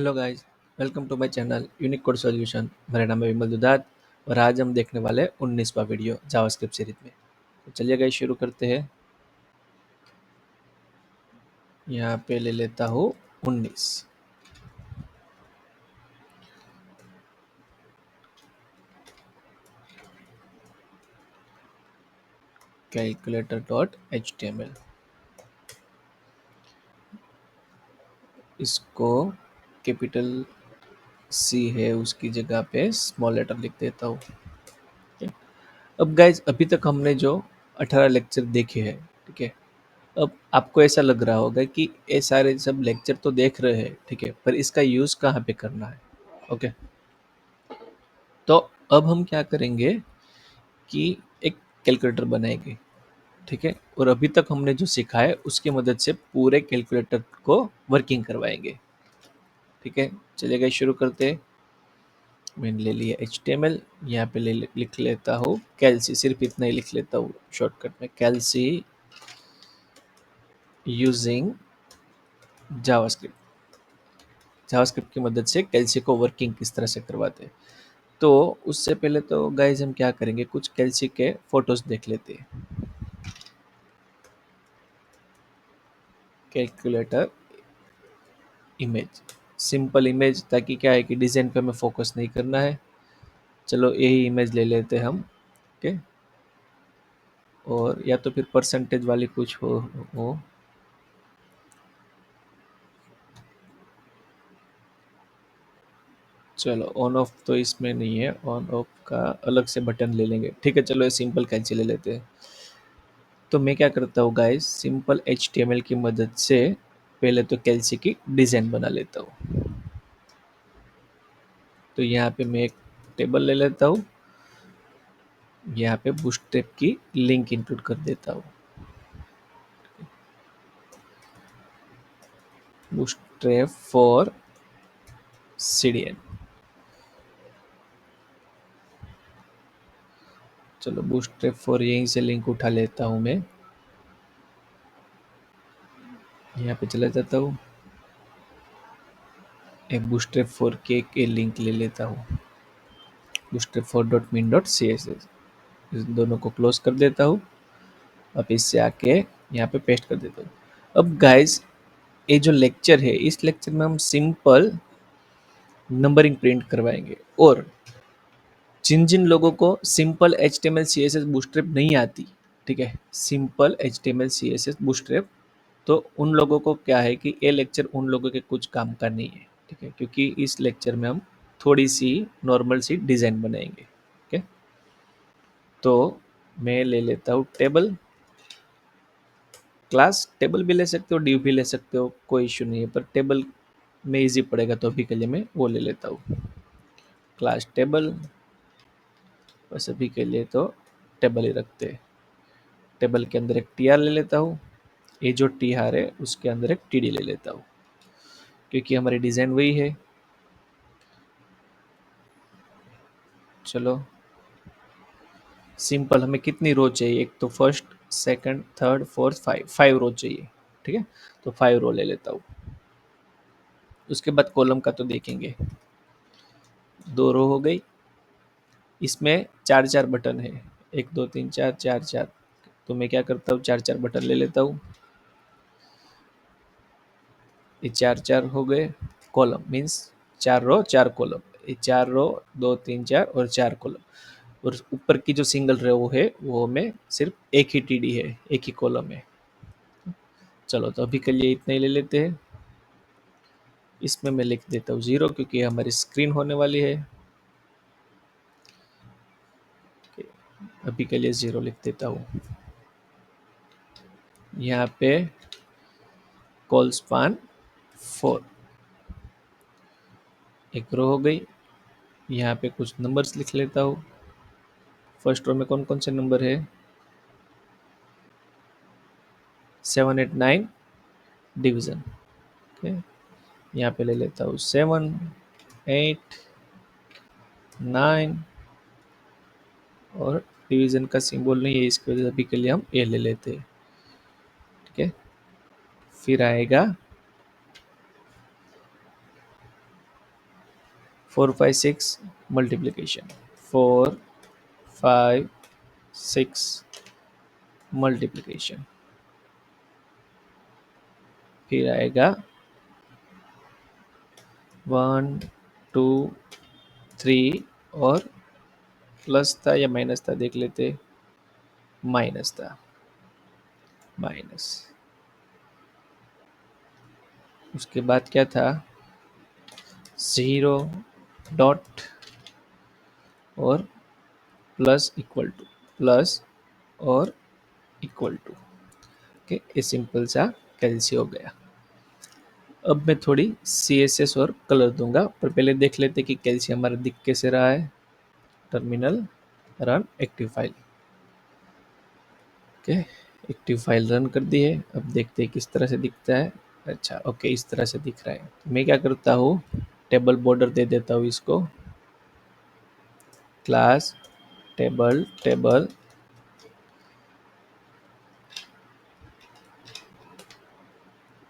Hello guys, welcome to my channel unique code solution. मेरा नाम है विमल दुधात और आज हम देखने वाले 19वां वीडियो जावास्क्रिप्ट सीरीज में। तो चलिए गाइस शुरू करते हैं। यहाँ पे ले लेता हूँ 19। Calculator dot HTML। इसको कैपिटल C है उसकी जगह पे स्मॉल लेटर लिख देता हूँ। अब गाइस अभी तक हमने जो 18 लेक्चर देखे हैं, ठीक है। अब आपको ऐसा लग रहा होगा कि ये सारे सब लेक्चर तो देख रहे हैं, ठीक है, पर इसका यूज़ कहाँ पे करना है। ओके, तो अब हम क्या करेंगे कि एक कैलकुलेटर बनाएंगे, ठीक है। और अभी तक हमने जो सीखा है उसकी मदद से पूरे कैलकुलेटर को वर्किंग करवाएंगे, ठीक है। चलिए गाइस शुरू करते हैं। मैंने ले लिया HTML। यहाँ पे लिख लेता हूँ कैल्सी, सिर्फ इतना ही लिख लेता हूँ शॉर्टकट में, कैल्सी यूजिंग जावास्क्रिप्ट। जावास्क्रिप्ट की मदद से कैल्सी को वर्किंग किस तरह से करवाते हैं। तो उससे पहले तो गाइज हम क्या करेंगे, कुछ कैल्सी के फोटोज देख लेते हैं। कैलकुलेटर इमेज, सिंपल इमेज, ताकि क्या है कि डिज़ाइन पे हमें फोकस नहीं करना है। चलो यही इमेज ले लेते हैं हम, ओके। और या तो फिर परसेंटेज वाली कुछ हो। चलो ऑन ऑफ तो इसमें नहीं है, ऑन ऑफ का अलग से बटन ले लेंगे, ठीक है। चलो ये सिंपल कैंची ले लेते हैं। तो मैं क्या करता हूँ गाइस, सिंपल HTML की मदद से पहले तो कैल्सी की डिज़ाइन बना लेता हूँ। तो यहाँ पे मैं एक टेबल ले लेता हूँ, यहाँ पे बूटस्ट्रैप की लिंक इंक्लूड कर देता हूँ। Bootstrap for CDN। चलो बूटस्ट्रैप फॉर यहीं से लिंक उठा लेता हूँ मैं, यहाँ पे चला जाता हूँ। एक बूटस्ट्रैप फॉर के लिंक ले लेता हूँ, bootstrap for dot mean dot CSS। इस दोनों को क्लोज कर देता हूँ। अब इससे आके यहाँ पे पेस्ट कर देता हूँ। अब गाइज ये जो लेक्चर है, इस लेक्चर में हम सिंपल नंबरिंग प्रिंट करवाएंगे। और जिन जिन लोगों को सिंपल HTML CSS बूटस्ट्रैप नहीं आती, ठीक है, सिंपल HTML CSS बूटस्ट्रैप, तो उन लोगों को क्या है कि ये लेक्चर उन लोगों के कुछ काम का नहीं है, ठीक है, क्योंकि इस लेक्चर में हम थोड़ी सी नॉर्मल सी डिज़ाइन बनाएंगे, ओके। तो मैं ले लेता हूँ टेबल, क्लास टेबल भी ले सकते हो, डिव भी ले सकते हो, कोई इशू नहीं है, पर टेबल में इजी पड़ेगा तो अभी के लिए मैं वो ले लेता हूँ, क्लास टेबल। बस अभी के लिए तो टेबल ही रखते हैं। टेबल के अंदर एक TR ले लेता हूँ, ये जो TR है उसके अंदर एक TD ले लेता हूँ, क्योंकि हमारी डिज़ाइन वही है। चलो सिंपल, हमें कितनी रो चाहिए, एक तो first second third fourth five row चाहिए, ठीक है। तो 5 रो ले लेता हूँ। उसके बाद कॉलम का तो देखेंगे, 2 रो हो गई। इसमें 4 बटन है, 1 2 3 4 4 4। तो मैं क्या करता हूँ, 4 बटन ले लेता हूँ। ये 4 हो गए। कॉलम मीन्स 4 रो 4 कॉलम, ये 4 रो 2 3 4 और 4 कॉलम। और ऊपर की जो सिंगल रो है वो में सिर्फ एक ही TD है, एक ही कॉलम है। चलो तो अभी के लिए इतना ही ले लेते हैं। इसमें मैं लिख देता हूँ 0, क्योंकि हमारी स्क्रीन होने वाली है। अभी के लिए 0 लिख देता हूँ। यहाँ पे कॉल स्पान 4, एक रो हो गई। यहाँ पे कुछ नंबर्स लिख लेता हूँ। फर्स्ट रो में कौन कौन से नंबर है, 7 8 9 डिवीज़न, ओके। यहाँ पे ले लेता हूँ 7 8 9, और डिवीज़न का सिंबल नहीं है, इसकी वजह से अभी के लिए हम ए ले लेते हैं, ठीक है। फिर आएगा 4 5 6 मल्टीप्लिकेशन, 4 5 6 मल्टीप्लिकेशन, फिर आएगा 1 2 3 और प्लस था या माइनस था देख लेते, माइनस था, माइनस। उसके बाद क्या था, 0 डॉट और प्लस इक्वल टू, प्लस और इक्वल टू। ओके, ये सिंपल सा कैलसी हो गया। अब मैं थोड़ी CSS और कलर दूंगा, पर पहले देख लेते कि कैलसी हमारा दिख कैसे रहा है। Terminal, run active file. Okay, active file run कर दी है। अब देखते हैं किस तरह से दिखता है। अच्छा, ओके, इस तरह से दिख रहा है। तो मैं क्या करता हूँ, टेबल बॉर्डर दे देता हूँ इसको, class table table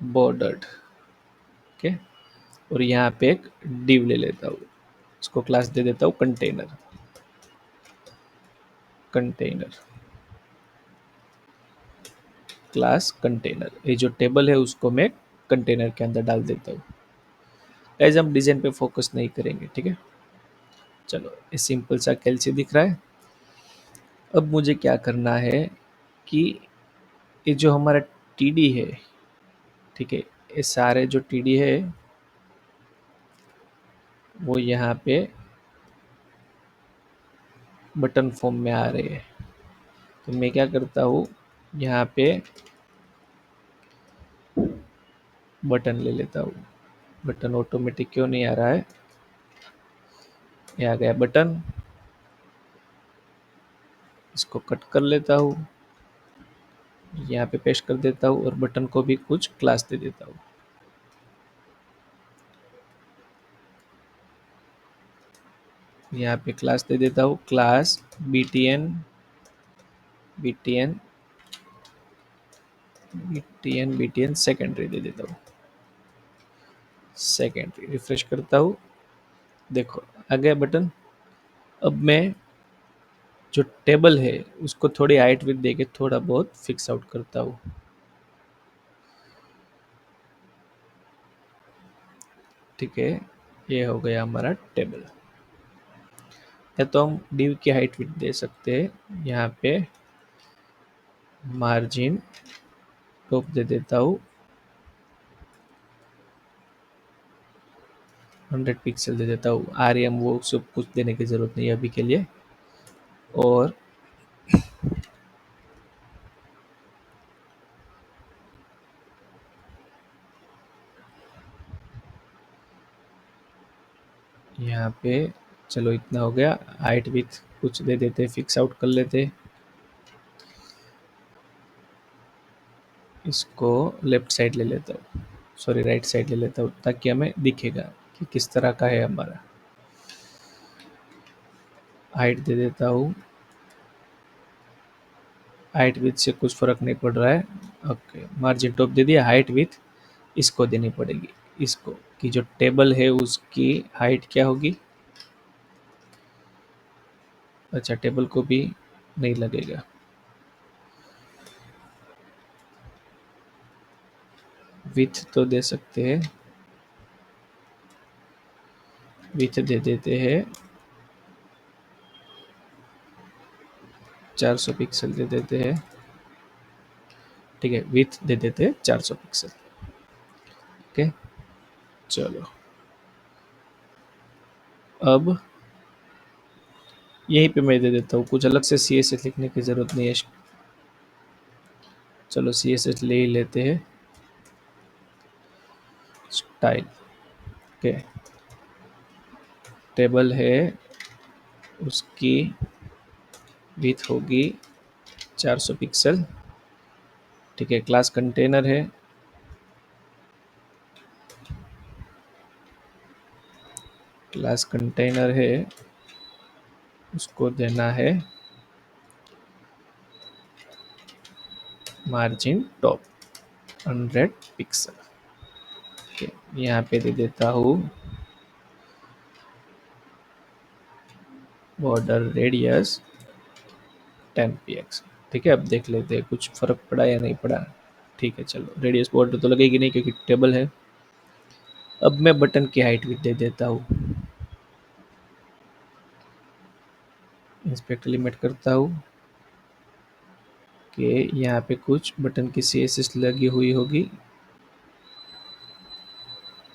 bordered. Okay, और यहाँ पे एक डिव ले लेता हूँ, इसको क्लास दे देता हूँ कंटेनर, कंटेनर, क्लास कंटेनर। ये जो टेबल है उसको मैं कंटेनर के अंदर डाल देता हूँ। गाइस, हम डिजाइन पे फोकस नहीं करेंगे, ठीक है। चलो, ये सिंपल सा कैलसी दिख रहा है। अब मुझे क्या करना है कि ये जो हमारा टीडी है, ठीक है, ये सारे जो टीडी है वो यहाँ पे बटन फॉर्म में आ रहे हैं। तो मैं क्या करता हूँ, यहाँ पे बटन ले लेता हूँ। बटन ऑटोमेटिक क्यों नहीं आ रहा है, ये आ गया बटन। इसको कट कर लेता हूँ, यहाँ पे पेस्ट कर देता हूँ और बटन को भी कुछ क्लास दे देता हूँ। यहाँ पे क्लास दे देता हूँ, class btn btn btn btn secondary दे देता हूँ, सेकेंडरी। रिफ्रेश करता हूँ, देखो आ गया बटन। अब मैं जो टेबल है उसको थोड़ी हाइट विड्थ देके थोड़ा बहुत फिक्स आउट करता हूँ। ठीक है, ये हो गया हमारा टेबल। या तो हम डिव की हाइट विड्थ दे सकते हैं, यहाँ पे मार्जिन टॉप दे देता हूँ 100 पिक्सल दे देता हूँ। आरएम वो सब कुछ देने की ज़रूरत नहीं है अभी के लिए। और यहाँ पे चलो इतना हो गया। हाइट विथ कुछ दे देते, फिक्स आउट कर लेते। इसको लेफ्ट साइड ले लेता हूँ, सॉरी राइट साइड ले लेता हूँ, ताकि हमें दिखेगा कि किस तरह का है हमारा। हाइट दे देता हूँ, हाइट विथ से कुछ फ़र्क नहीं पड़ रहा है। ओके, मार्जिन टॉप दे दिया। हाइट विथ इसको देनी पड़ेगी, इसको, कि जो टेबल है उसकी हाइट क्या होगी। अच्छा, टेबल को भी नहीं लगेगा, विथ तो दे सकते हैं, विथ दे देते हैं 400 पिक्सल दे देते हैं। ठीक है, विथ दे देते हैं 400 पिक्सल। ओके, चलो अब यहीं पे मैं दे देता हूँ, कुछ अलग से CSS लिखने की ज़रूरत नहीं है। चलो CSS ले ही लेते हैं, स्टाइल। ओके, टेबल है उसकी विथ होगी 400 पिक्सल। ठीक है, क्लास कंटेनर है, क्लास कंटेनर है, उसको देना है मार्जिन टॉप 100 पिक्सल। ओके, यहाँ पे दे देता हूँ बॉर्डर रेडियस 10 px। ठीक है, अब देख लेते हैं कुछ फर्क पड़ा या नहीं पड़ा। ठीक है, चलो रेडियस बॉर्डर तो लगेगी नहीं क्योंकि टेबल है। अब मैं बटन की हाइट भी दे देता हूँ। इंस्पेक्ट लिमिट करता हूँ कि यहाँ पे कुछ बटन की CSS लगी हुई होगी,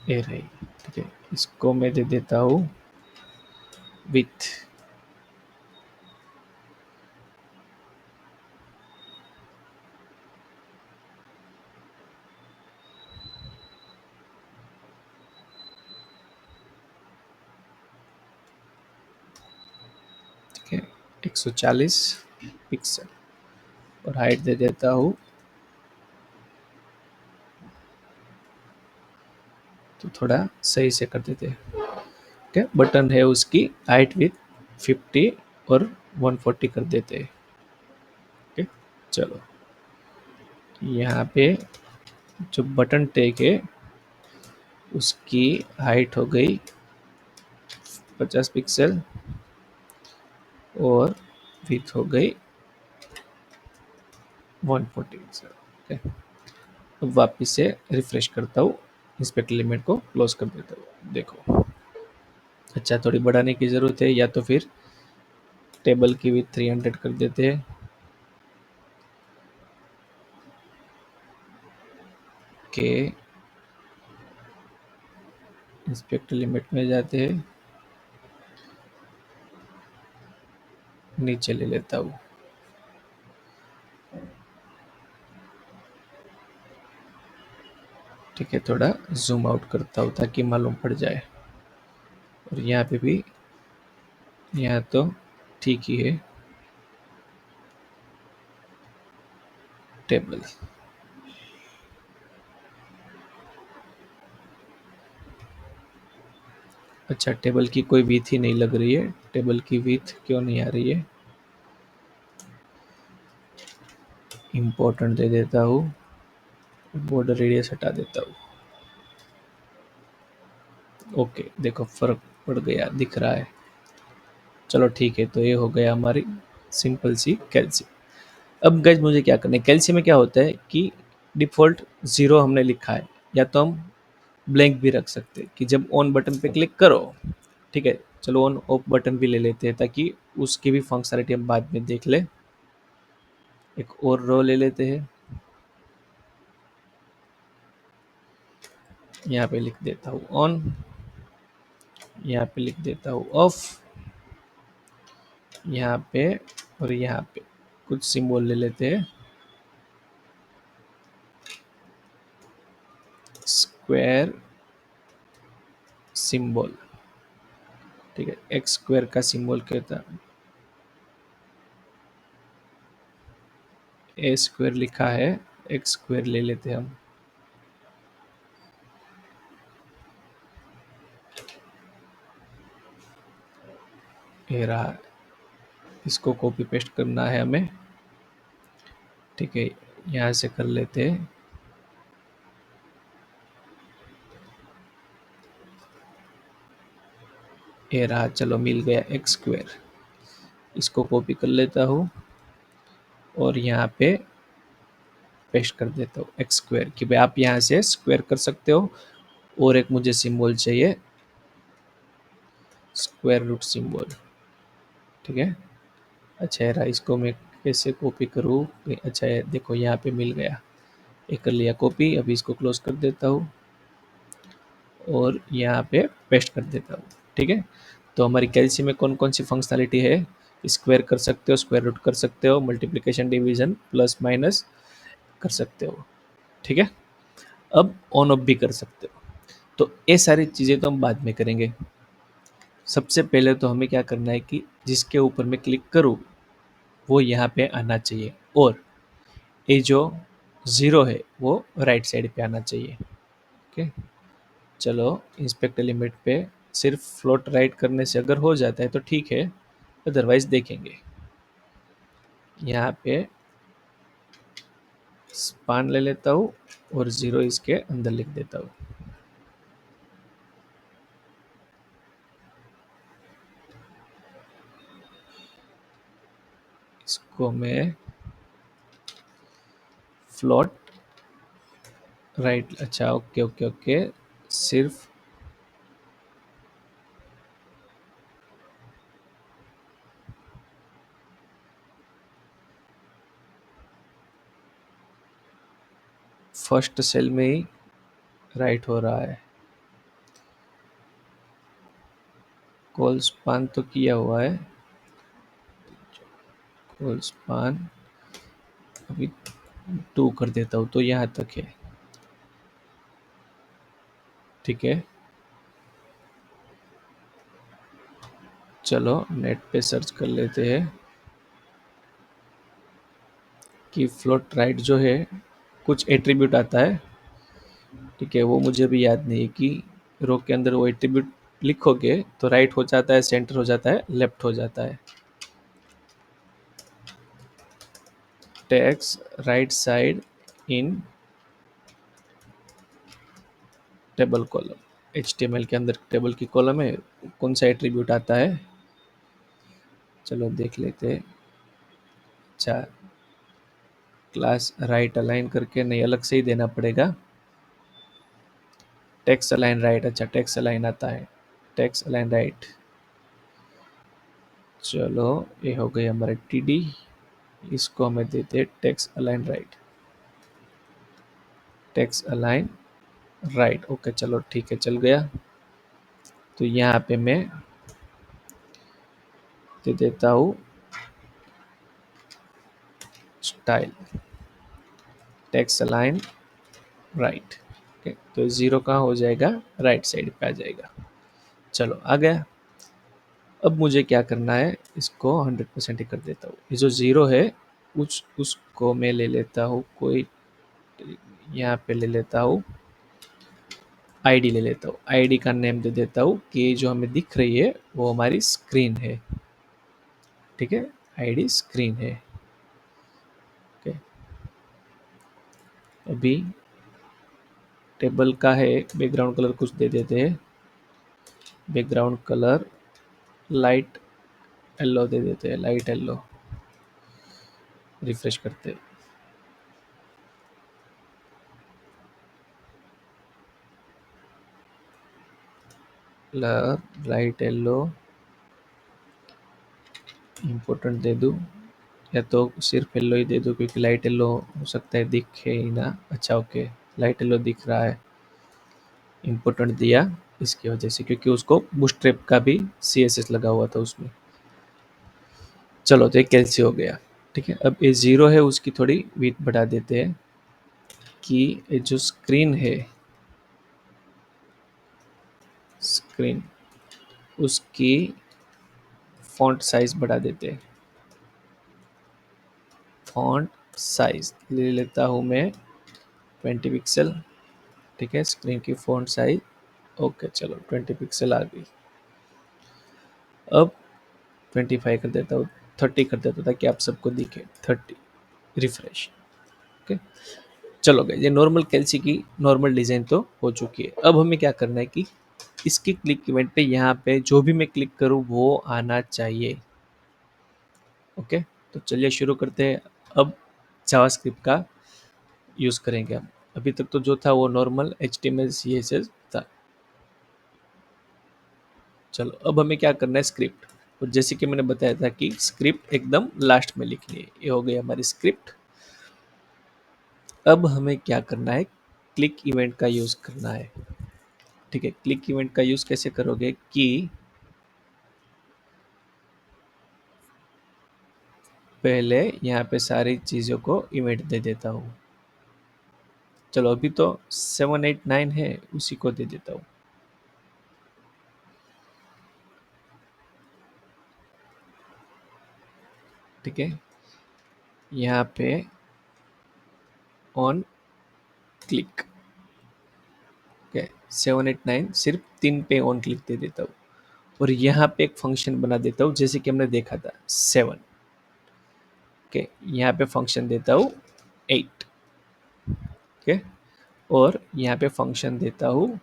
ये रही। ठीक है, इसको मैं दे देता हूँ विथ। ठीक है, 140 पिक्सल। और हाइट दे देता हूँ, तो थोड़ा सही से कर देते हैं। ठीक है, बटन है उसकी हाइट विथ 50 और 140 कर देते हैं। ठीक है, चलो यहाँ पे जो बटन टैग है उसकी हाइट हो गई 50 पिक्सल और विथ हो गई 140 पिक्सल। ठीक है, अब वापस से रिफ्रेश करता हूँ, इंस्पेक्ट लिमिट को क्लोज कर देता हूँ। देखो, अच्छा थोड़ी बढ़ाने की ज़रूरत है, या तो फिर टेबल की विथ 300 कर देते हैं। के इंस्पेक्ट लिमिट में जाते हैं, नीचे ले लेता हूँ। ठीक है, थोड़ा जूम आउट करता हूँ ताकि मालूम पड़ जाए। और यहाँ पे भी, यहाँ तो ठीक ही है। टेबल, अच्छा टेबल की कोई विथ ही नहीं लग रही है। टेबल की विथ क्यों नहीं आ रही है? इम्पोर्टेंट दे देता हूँ, बॉर्डर रेडियस हटा देता हूँ। ओके, देखो फर्क पड़ गया, दिख रहा है। चलो ठीक है, तो ये हो गया हमारी सिंपल सी कैल्सी। अब गाइज मुझे क्या करना है, कैल्सी में क्या होता है कि डिफ़ॉल्ट 0 हमने लिखा है, या तो हम ब्लैंक भी रख सकते हैं कि जब ऑन बटन पे क्लिक करो। ठीक है, चलो ऑन ऑफ बटन भी ले लेते हैं ताकि उसकी भी फंक्शनलिटी हम बाद में देख ले। एक और रो ले लेते हैं, यहाँ पे लिख देता हूँ ऑन, यहाँ पे लिख देता हूँ ऑफ, यहाँ पे और यहाँ पे कुछ सिंबल ले लेते हैं। स्क्वायर सिंबल, ठीक है, एक्स स्क्वायर का सिंबल कहता है, ए स्क्वायर लिखा है, एक्स स्क्वायर ले लेते हैं हम। ये रहा, इसको कॉपी पेस्ट करना है हमें। ठीक है, यहाँ से कर लेते हैं। ये रहा, चलो मिल गया एक्स स्क्वायर। इसको कॉपी कर लेता हूँ और यहाँ पे पेस्ट कर देता हूँ एक्स स्क्वायर, कि भाई आप यहाँ से स्क्वायर कर सकते हो। और एक मुझे सिंबल चाहिए, स्क्वायर रूट सिंबल। ठीक है, अच्छा है, इसको मैं कैसे कॉपी करूँ? अच्छा है, देखो यहाँ पे मिल गया, ये कर लिया कॉपी। अभी इसको क्लोज कर देता हूँ और यहाँ पे पेस्ट कर देता हूँ। ठीक है, तो हमारी कैल्सी में कौन कौन सी फंक्शनलिटी है? स्क्वायर कर सकते हो, स्क्वायर रूट कर सकते हो, मल्टीप्लिकेशन डिवीजन प्लस माइनस कर सकते हो। ठीक है, अब ऑन ऑफ भी कर सकते हो। तो ये सारी चीज़ें तो हम बाद में करेंगे। सबसे पहले तो हमें क्या करना है कि जिसके ऊपर मैं क्लिक करूँ वो यहाँ पे आना चाहिए, और ये जो ज़ीरो है वो राइट साइड पे आना चाहिए। ओके, चलो इंस्पेक्ट लिमिट पे सिर्फ फ्लोट राइट करने से अगर हो जाता है तो ठीक है, अदरवाइज देखेंगे। यहाँ पे स्पान ले लेता हूँ और ज़ीरो इसके अंदर लिख देता हूँ। को मैं फ्लोट राइट, अच्छा ओके ओके ओके, सिर्फ फर्स्ट सेल में ही राइट हो रहा है। कॉल स्पान तो किया हुआ है, कॉल स्पान अभी 2 कर देता हूँ तो यहाँ तक है, ठीक है। चलो नेट पे सर्च कर लेते हैं कि फ्लोट राइट जो है कुछ एट्रीब्यूट आता है, ठीक है, वो मुझे भी याद नहीं है कि रो के अंदर वो एट्रीब्यूट लिखोगे तो राइट हो जाता है, सेंटर हो जाता है, लेफ्ट हो जाता है। टेक्स्ट राइट साइड इन टेबल कॉलम, HTML के अंदर टेबल की कॉलम है, कौन सा एट्रीब्यूट आता है, चलो देख लेते हैं। अच्छा, क्लास राइट अलाइन करके नहीं, अलग से ही देना पड़ेगा। टेक्स्ट अलाइन राइट, अच्छा टेक्स्ट अलाइन आता है, टेक्स्ट अलाइन राइट। चलो ये हो गई हमारे TD, इसको हमें देते text align right, text align right, okay चलो ठीक है, चल गया। तो यहाँ पे मैं दे देता हूँ style, text align right, okay, तो 0 कहाँ हो जाएगा, राइट साइड पे आ जाएगा। चलो आ गया। अब मुझे क्या करना है, इसको 100% ही कर देता हूँ। ये जो 0 है उसको मैं ले लेता हूँ, कोई यहाँ पे ले लेता हूँ, आईडी ले लेता हूँ, आईडी का नेम दे देता हूँ कि जो हमें दिख रही है वो हमारी स्क्रीन है, ठीक है, आईडी स्क्रीन है, ओके। अभी टेबल का है, बैकग्राउंड कलर कुछ दे देते हैं, बैकग्राउंड कलर लाइट येलो दे देते हैं, लाइट येलो, रिफ्रेश करते हैं, कलर लाइट येलो, इम्पोर्टेंट दे दूँ या तो सिर्फ येलो ही दे दूँ, क्योंकि लाइट येलो हो सकता है दिखे ही ना। अच्छा ओके, लाइट येलो दिख रहा है, इम्पोर्टेंट दिया इसकी वजह से, क्योंकि उसको बूटस्ट्रैप का भी CSS लगा हुआ था उसमें। चलो तो ये कैंसिल हो गया, ठीक है। अब ये 0 है उसकी थोड़ी विड्थ बढ़ा देते हैं कि ये जो स्क्रीन है, स्क्रीन उसकी फॉन्ट साइज बढ़ा देते हैं, फॉन्ट साइज ले लेता हूँ मैं 20 पिक्सल, ठीक है, स्क्रीन की फॉन्ट साइज, ओके चलो 20 पिक्सल आ गई। अब 25 कर देता हूँ, 30 कर देता था कि आप सबको दिखे, 30, रिफ्रेश, ओके। चलो गए, ये नॉर्मल कैल्सी की नॉर्मल डिज़ाइन तो हो चुकी है। अब हमें क्या करना है कि इसकी क्लिक इवेंट पे यहाँ पे जो भी मैं क्लिक करूँ वो आना चाहिए, ओके। तो चलिए शुरू करते हैं। अब जावास्क्रिप्ट का यूज़ करेंगे हम, अभी तक तो जो था वो नॉर्मल HTML CSS था। चलो अब हमें क्या करना है, स्क्रिप्ट, और जैसे कि मैंने बताया था कि स्क्रिप्ट एकदम लास्ट में लिखनी है, ये हो गई हमारी स्क्रिप्ट। अब हमें क्या करना है, क्लिक इवेंट का यूज़ करना है, ठीक है। क्लिक इवेंट का यूज़ कैसे करोगे कि पहले यहाँ पे सारी चीज़ों को इवेंट दे देता हूँ। चलो अभी तो 789 है, उसी को दे देता हूँ, ठीक है। यहाँ पे ऑन क्लिक, ओके, 789 सिर्फ 3 पे ऑन क्लिक दे देता हूँ, और यहाँ पे एक फंक्शन बना देता हूँ जैसे कि हमने देखा था 7, ओके। यहाँ पे फंक्शन देता हूँ 8, ओके, और यहाँ पे फंक्शन देता हूँ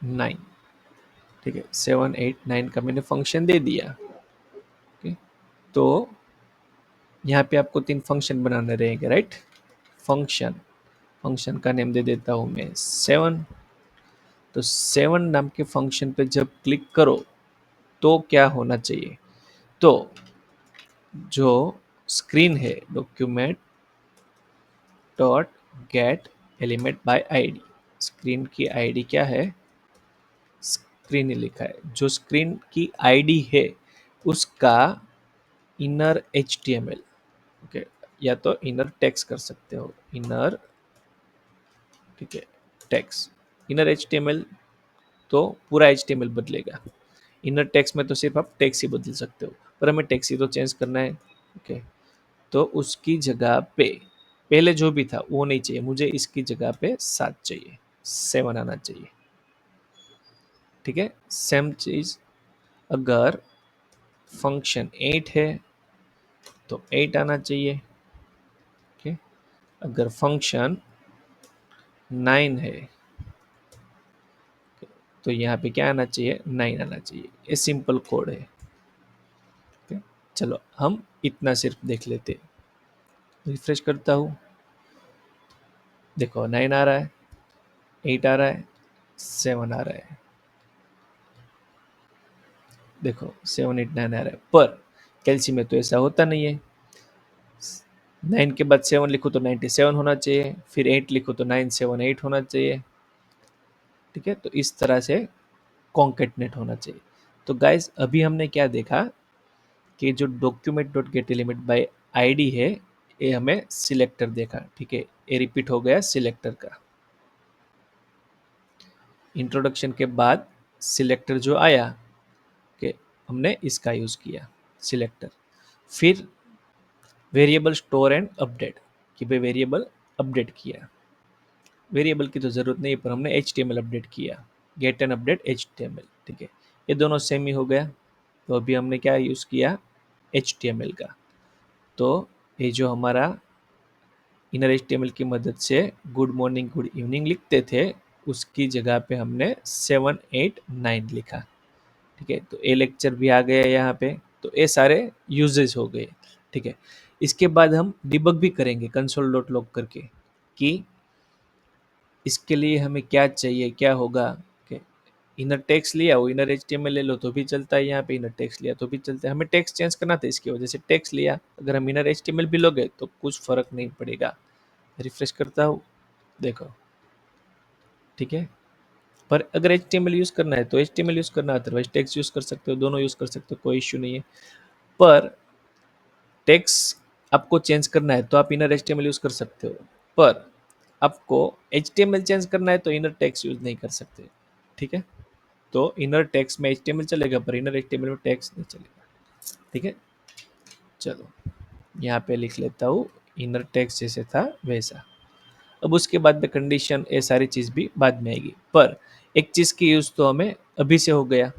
9, ठीक है। 7 8 9 का मैंने फंक्शन दे दिया, ओके। तो यहाँ पे आपको 3 फंक्शन बनाने रहेंगे, राइट? फंक्शन का नेम दे देता हूँ मैं 7। तो 7 नाम के फंक्शन पे जब क्लिक करो तो क्या होना चाहिए? तो जो स्क्रीन है document dot gate element by ID, screen की आईडी क्या है? स्क्रीन ही लिखा है। जो स्क्रीन की आईडी है उसका इनर HTML, ओके, या तो इनर टेक्स्ट कर सकते हो, इनर, ठीक है, टेक्स्ट। इनर HTML तो पूरा HTML बदलेगा, इनर टेक्स्ट में तो सिर्फ आप टेक्स्ट ही बदल सकते हो, पर हमें टेक्स्ट ही तो चेंज करना है, ओके। तो उसकी जगह पे पहले जो भी था वो नहीं चाहिए मुझे, इसकी जगह पे 7 चाहिए, 7 आना चाहिए, ठीक है। सेम चीज अगर फंक्शन 8 है तो 8 आना चाहिए, ओके। अगर फंक्शन 9 है तो यहाँ पे क्या आना चाहिए? 9 आना चाहिए। ये सिंपल कोड है, ओके। चलो हम इतना सिर्फ देख लेते, रिफ्रेश करता हूँ, देखो 9 आ रहा है, 8 आ रहा है, 7 आ रहा है, देखो 7 8 9 आ रहा है। पर कैलसी में तो ऐसा होता नहीं है, 9 के बाद 7 लिखो तो 97 होना चाहिए, फिर 8 लिखो तो 978 होना चाहिए, ठीक है। तो इस तरह से कॉन्केटनेट होना चाहिए। तो गाइज अभी हमने क्या देखा कि जो document dot gate element by ID है ये हमें सिलेक्टर देखा, ठीक है। ये रिपीट हो गया सिलेक्टर का, इंट्रोडक्शन के बाद सिलेक्टर जो आया कि हमने इसका यूज किया सिलेक्टर। फिर वेरिएबल स्टोर एंड अपडेट, कि भाई वेरिएबल अपडेट किया, वेरिएबल की तो जरूरत नहीं पर हमने HTML अपडेट किया, गेट एंड अपडेट HTML, ठीक है। ये दोनों सेम ही हो गया। तो अभी हमने क्या यूज किया? HTML का। तो ये जो हमारा इनर HTML की मदद से गुड मॉर्निंग गुड इवनिंग लिखते थे उसकी जगह पे हमने 7 8 9 लिखा, ठीक है। तो ए लेक्चर भी आ गया यहाँ पे, तो ये सारे यूजेस हो गए, ठीक है। इसके बाद हम डिबग भी करेंगे कंसोल डॉट लॉग करके कि इसके लिए हमें क्या चाहिए, क्या होगा। कि इनर टेक्स्ट लिया वो इनर HTML ले लो तो भी चलता है, यहाँ पे इनर टेक्स्ट लिया तो भी चलता है। हमें टेक्स्ट चेंज करना था इसकी वजह से टेक्स्ट लिया, अगर हम इनर HTML भी लोगे तो कुछ फर्क नहीं पड़ेगा। रिफ्रेश करता हूँ, देखो, ठीक है। पर अगर HTML यूज करना है तो HTML यूज करना है, अदरवाइज टेक्स्ट यूज कर सकते हो, दोनों यूज कर सकते हो, कोई इश्यू नहीं है। पर टेक्स्ट आपको चेंज करना है तो आप इनर HTML यूज कर सकते हो, पर आपको HTML चेंज करना है तो इनर टेक्स्ट यूज नहीं कर सकते, ठीक है। तो इनर टेक्स्ट में HTML चलेगा पर इनर HTML में टेक्स्ट नहीं चलेगा, ठीक है। चलो यहाँ पे लिख लेता हूँ इनर टेक्स्ट जैसे था वैसा। अब उसके बाद में कंडीशन ये सारी चीज़ भी बाद में आएगी, पर एक चीज़ की यूज़ तो हमें अभी से हो गया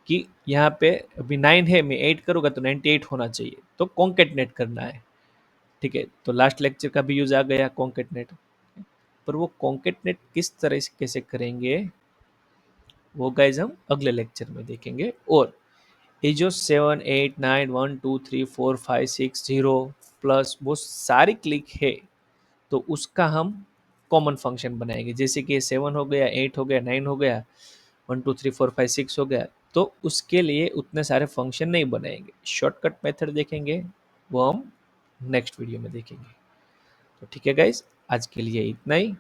कि यहाँ पे अभी 9 है, मैं 8 करूँगा तो 98 होना चाहिए, तो कॉन्केटनेट करना है, ठीक है। तो लास्ट लेक्चर का भी यूज़ आ गया कॉन्केटनेट, पर वो कॉन्केटनेट किस तरह से कैसे करेंगे वो गाइज हम अगले लेक्चर में देखेंगे। और ये जो 7 8 9 1 2 3 4 5 6 0 प्लस वो सारी क्लिक है तो उसका हम कॉमन फंक्शन बनाएंगे, जैसे कि 7 हो गया, 8 हो गया, 9 हो गया, 1 2 3 4 5 6 हो गया। तो उसके लिए उतने सारे फंक्शन नहीं बनाएंगे, शॉर्टकट मेथड देखेंगे, वो हम नेक्स्ट वीडियो में देखेंगे। तो ठीक है गाइज, आज के लिए इतना ही।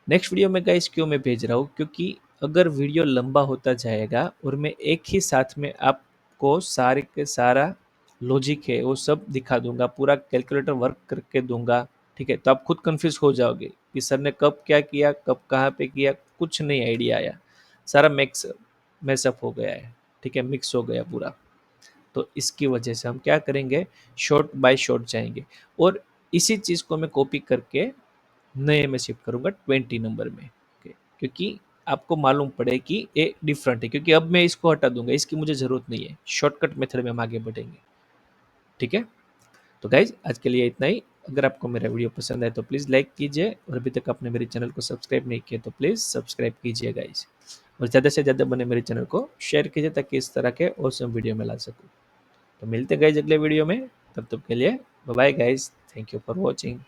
नेक्स्ट वीडियो में गाइस क्यों मैं भेज रहा हूँ, क्योंकि अगर वीडियो लंबा होता जाएगा और मैं एक ही साथ में आपको सारे के सारा लॉजिक है वो सब दिखा दूंगा, पूरा कैलकुलेटर वर्क करके दूंगा, ठीक है। तो आप खुद कंफ्यूज हो जाओगे कि सर ने कब क्या किया, कब कहाँ पे किया, कुछ नहीं आइडिया आया, सारा मैसअप हो गया है, ठीक है, मिक्स हो गया पूरा। तो इसकी वजह से हम क्या करेंगे, शॉर्ट बाय शॉर्ट जाएंगे और इसी चीज़ को मैं कॉपी करके नए में शिफ्ट करूंगा 20 नंबर में, okay? क्योंकि आपको मालूम पड़े कि ये डिफरेंट है, क्योंकि अब मैं इसको हटा दूंगा, इसकी मुझे जरूरत नहीं है, शॉर्टकट मेथड में हम आगे बढ़ेंगे, ठीक है। तो गाइज आज के लिए इतना ही। अगर आपको मेरा वीडियो पसंद आए तो प्लीज़ लाइक कीजिए और अभी तक आपने मेरे चैनल को सब्सक्राइब नहीं किया तो प्लीज़ सब्सक्राइब कीजिए गाइज, और ज़्यादा से ज़्यादा बने मेरे चैनल को शेयर कीजिए ताकि इस तरह के ऑसम वीडियो में ला सकूँ। तो मिलते गाइज अगले वीडियो में, तब तक के लिए bye bye guys, thank you for watching.